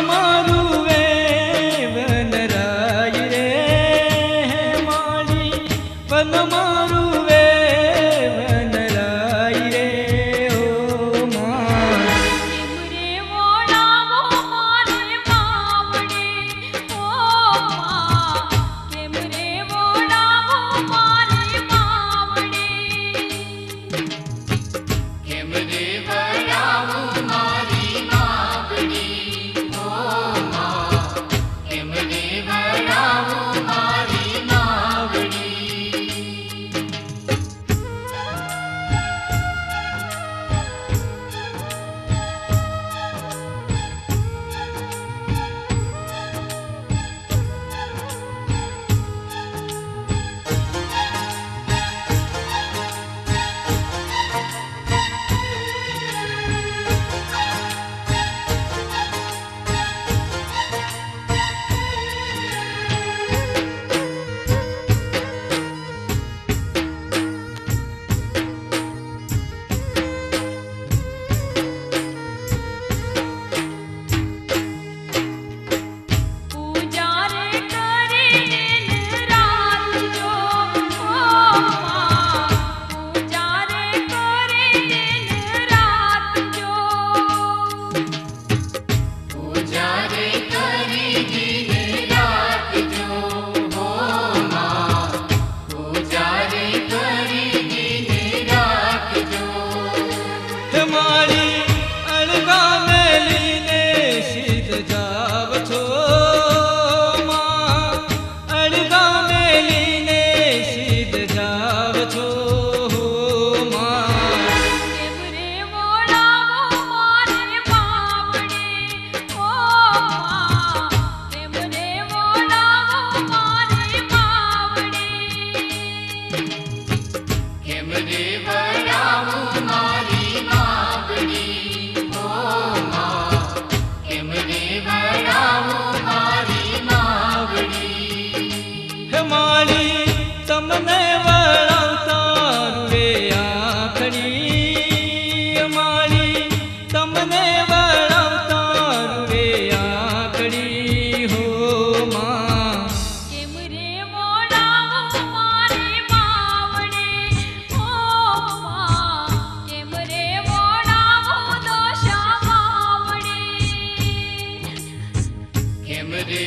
मारुवे वनराय रे माली वन मारुवे वनराय रे ओ मां केमरे वोडावो मारे मावडे ओ मां केमरे वोडावो मारे मावडे केमरे वडावो मारी मावड़ी ओ मां केमरे वडावो मारी मावड़ी पूजा रे करे दिन रात जो ओ मां पूजा रे करे दिन रात जो पूजा रे करी दिन रात जो हो मां पूजा रे करी दिन रात जो मारी अड़गा मेलीने सीध जाव छो मां अड़गा मेलीने सीध जाव छो मां केमरे वोडावो मारे मावडे ओ मां केमरे वोडावो मारे मावडे केमरे वडावो मारी मावड़ी ओ मां केमरे वडावो मारी मावड़ी हे माली तमने वळावता रुवे आखड़ी माली तमने वळावता रुवे आखड़ी हो मां केमरे वोडावो मारे मावडे ओ मां केमरे वोडावो दोषा मावडे केमरे